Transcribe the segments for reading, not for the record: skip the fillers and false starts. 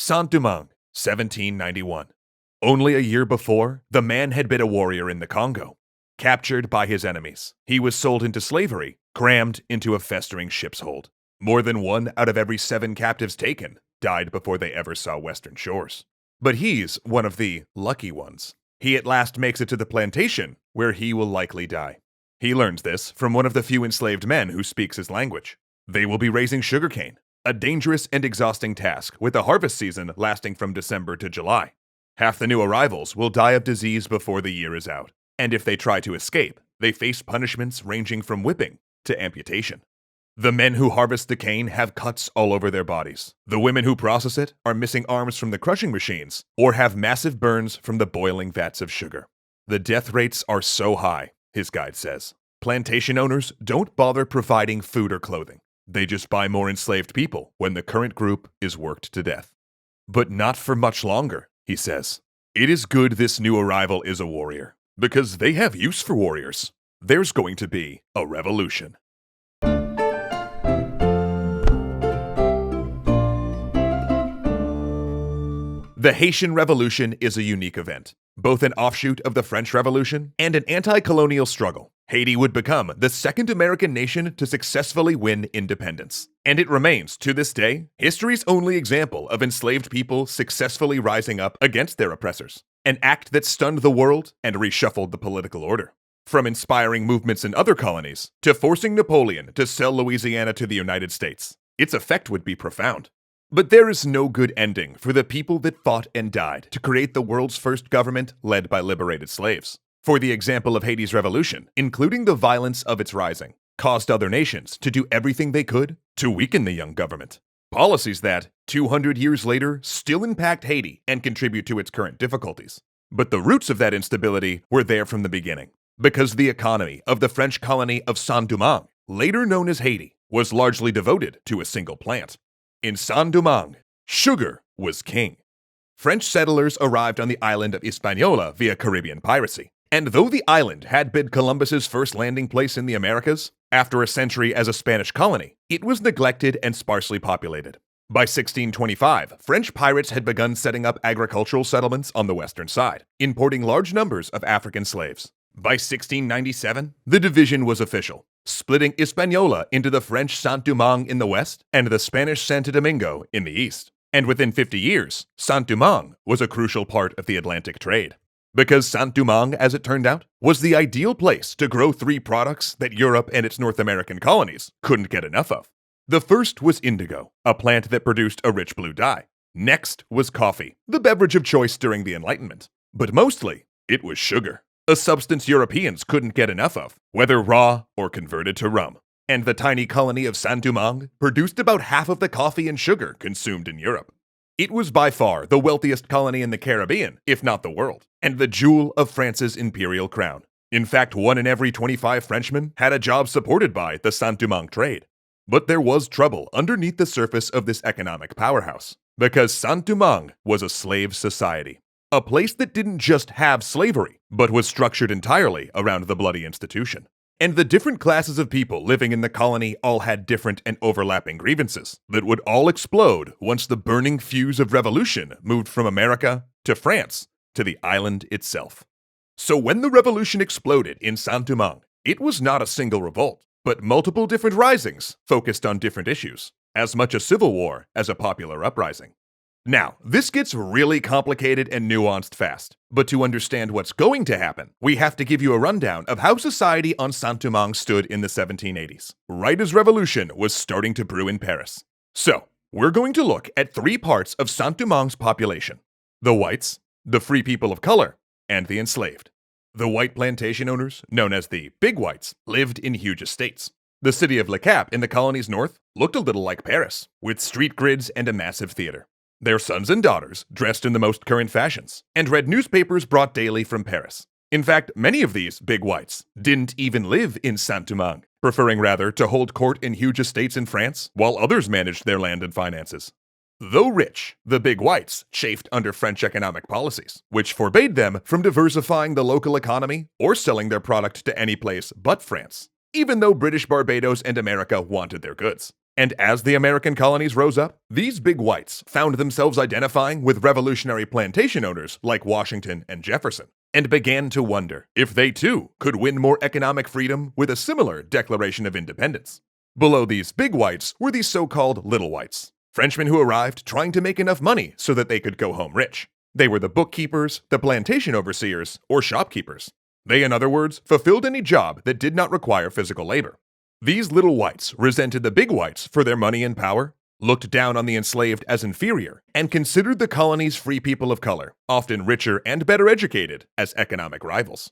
Saint-Domingue, 1791. Only a year before, the man had been a warrior in the Congo. Captured by his enemies, he was sold into slavery, crammed into a festering ship's hold. More than 1 out of every 7 captives taken died before they ever saw western shores. But he's one of the lucky ones. He at last makes it to the plantation, where he will likely die. He learns this from one of the few enslaved men who speaks his language. They will be raising sugarcane, a dangerous and exhausting task with the harvest season lasting from December to July. Half the new arrivals will die of disease before the year is out, and if they try to escape, they face punishments ranging from whipping to amputation. The men who harvest the cane have cuts all over their bodies. The women who process it are missing arms from the crushing machines or have massive burns from the boiling vats of sugar. The death rates are so high, his guide says. Plantation owners don't bother providing food or clothing. They just buy more enslaved people when the current group is worked to death. But not for much longer, he says. It is good this new arrival is a warrior, because they have use for warriors. There's going to be a revolution. The Haitian Revolution is a unique event, both an offshoot of the French Revolution and an anti-colonial struggle. Haiti would become the second American nation to successfully win independence. And it remains, to this day, history's only example of enslaved people successfully rising up against their oppressors. An act that stunned the world and reshuffled the political order. From inspiring movements in other colonies to forcing Napoleon to sell Louisiana to the United States, its effect would be profound. But there is no good ending for the people that fought and died to create the world's first government led by liberated slaves. For the example of Haiti's revolution, including the violence of its rising, caused other nations to do everything they could to weaken the young government. Policies that, 200 years later, still impact Haiti and contribute to its current difficulties. But the roots of that instability were there from the beginning, because the economy of the French colony of Saint-Domingue, later known as Haiti, was largely devoted to a single plant. In Saint-Domingue, sugar was king. French settlers arrived on the island of Hispaniola via Caribbean piracy. And though the island had been Columbus's first landing place in the Americas, after a century as a Spanish colony, it was neglected and sparsely populated. By 1625, French pirates had begun setting up agricultural settlements on the western side, importing large numbers of African slaves. By 1697, the division was official, splitting Hispaniola into the French Saint-Domingue in the west and the Spanish Santo Domingo in the east. And within 50 years, Saint-Domingue was a crucial part of the Atlantic trade. Because Saint-Domingue, as it turned out, was the ideal place to grow 3 products that Europe and its North American colonies couldn't get enough of. The first was indigo, a plant that produced a rich blue dye. Next was coffee, the beverage of choice during the Enlightenment. But mostly, it was sugar, a substance Europeans couldn't get enough of, whether raw or converted to rum. And the tiny colony of Saint-Domingue produced about half of the coffee and sugar consumed in Europe. It was by far the wealthiest colony in the Caribbean, if not the world, and the jewel of France's imperial crown. In fact, 1 in every 25 Frenchmen had a job supported by the Saint-Domingue trade. But there was trouble underneath the surface of this economic powerhouse, because Saint-Domingue was a slave society. A place that didn't just have slavery, but was structured entirely around the bloody institution. And the different classes of people living in the colony all had different and overlapping grievances that would all explode once the burning fuse of revolution moved from America to France to the island itself. So when the revolution exploded in Saint-Domingue, it was not a single revolt, but multiple different risings focused on different issues, as much a civil war as a popular uprising. Now, this gets really complicated and nuanced fast, but to understand what's going to happen, we have to give you a rundown of how society on Saint-Domingue stood in the 1780s, right as revolution was starting to brew in Paris. So, we're going to look at 3 parts of Saint-Domingue's population: the whites, the free people of color, and the enslaved. The white plantation owners, known as the Big Whites, lived in huge estates. The city of Le Cap in the colony's north looked a little like Paris, with street grids and a massive theater. Their sons and daughters dressed in the most current fashions and read newspapers brought daily from Paris. In fact, many of these Big Whites didn't even live in Saint-Domingue, preferring rather to hold court in huge estates in France while others managed their land and finances. Though rich, the Big Whites chafed under French economic policies, which forbade them from diversifying the local economy or selling their product to any place but France, even though British Barbados and America wanted their goods. And as the American colonies rose up, these big whites found themselves identifying with revolutionary plantation owners like Washington and Jefferson, and began to wonder if they too could win more economic freedom with a similar Declaration of Independence. Below these big whites were these so-called little whites, Frenchmen who arrived trying to make enough money so that they could go home rich. They were the bookkeepers, the plantation overseers, or shopkeepers. They, in other words, fulfilled any job that did not require physical labor. These little whites resented the big whites for their money and power, looked down on the enslaved as inferior, and considered the colony's free people of color, often richer and better educated, as economic rivals.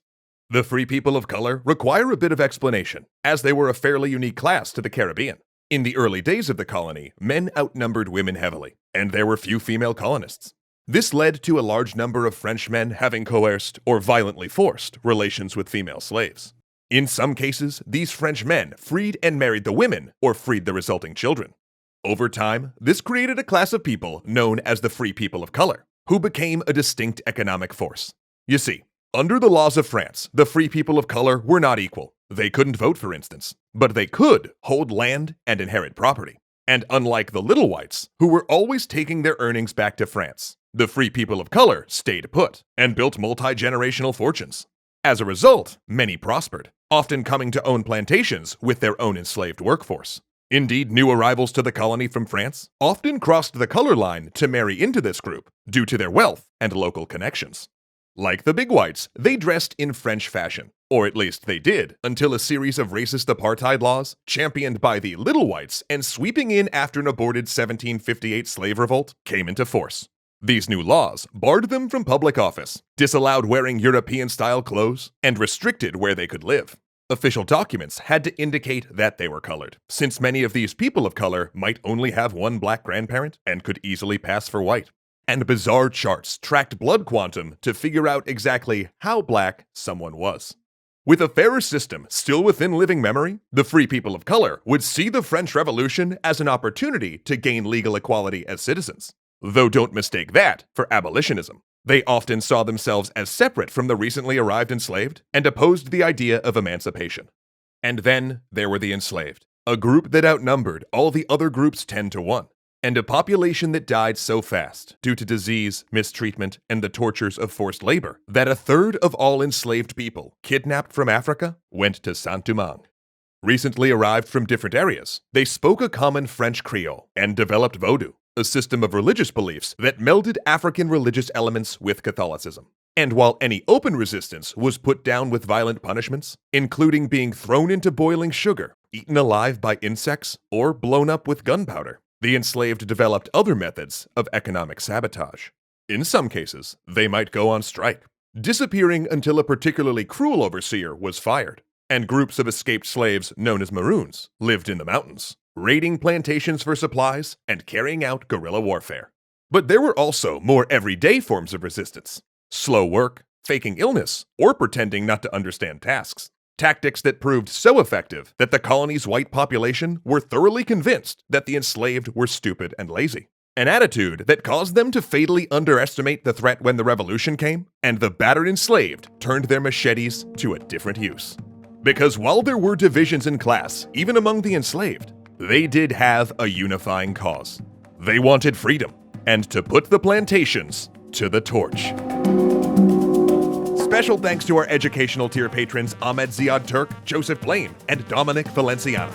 The free people of color require a bit of explanation, as they were a fairly unique class to the Caribbean. In the early days of the colony, men outnumbered women heavily, and there were few female colonists. This led to a large number of French men having coerced or violently forced relations with female slaves. In some cases, these French men freed and married the women or freed the resulting children. Over time, this created a class of people known as the free people of color, who became a distinct economic force. You see, under the laws of France, the free people of color were not equal. They couldn't vote, for instance, but they could hold land and inherit property. And unlike the little whites, who were always taking their earnings back to France, the free people of color stayed put and built multi-generational fortunes. As a result, many prospered, often coming to own plantations with their own enslaved workforce. Indeed, new arrivals to the colony from France often crossed the color line to marry into this group due to their wealth and local connections. Like the big whites, they dressed in French fashion, or at least they did, until a series of racist apartheid laws, championed by the little whites and sweeping in after an aborted 1758 slave revolt, came into force. These new laws barred them from public office, disallowed wearing European-style clothes, and restricted where they could live. Official documents had to indicate that they were colored, since many of these people of color might only have one black grandparent and could easily pass for white. And bizarre charts tracked blood quantum to figure out exactly how black someone was. With a fairer system still within living memory, the free people of color would see the French Revolution as an opportunity to gain legal equality as citizens. Though don't mistake that for abolitionism. They often saw themselves as separate from the recently arrived enslaved and opposed the idea of emancipation. And then there were the enslaved, a group that outnumbered all the other groups 10 to 1, and a population that died so fast due to disease, mistreatment, and the tortures of forced labor that a third of all enslaved people kidnapped from Africa went to Saint-Domingue. Recently arrived from different areas, they spoke a common French Creole and developed Vodou, a system of religious beliefs that melded African religious elements with Catholicism. And while any open resistance was put down with violent punishments, including being thrown into boiling sugar, eaten alive by insects, or blown up with gunpowder, the enslaved developed other methods of economic sabotage. In some cases, they might go on strike, disappearing until a particularly cruel overseer was fired, and groups of escaped slaves known as Maroons lived in the mountains, raiding plantations for supplies and carrying out guerrilla warfare. But there were also more everyday forms of resistance: slow work, faking illness, or pretending not to understand tasks. Tactics that proved so effective that the colony's white population were thoroughly convinced that the enslaved were stupid and lazy. An attitude that caused them to fatally underestimate the threat when the revolution came, and the battered enslaved turned their machetes to a different use. Because while there were divisions in class, even among the enslaved, they did have a unifying cause. They wanted freedom, and to put the plantations to the torch. Special thanks to our educational tier patrons Ahmed Ziad Turk, Joseph Blaine, and Dominic Valenciano.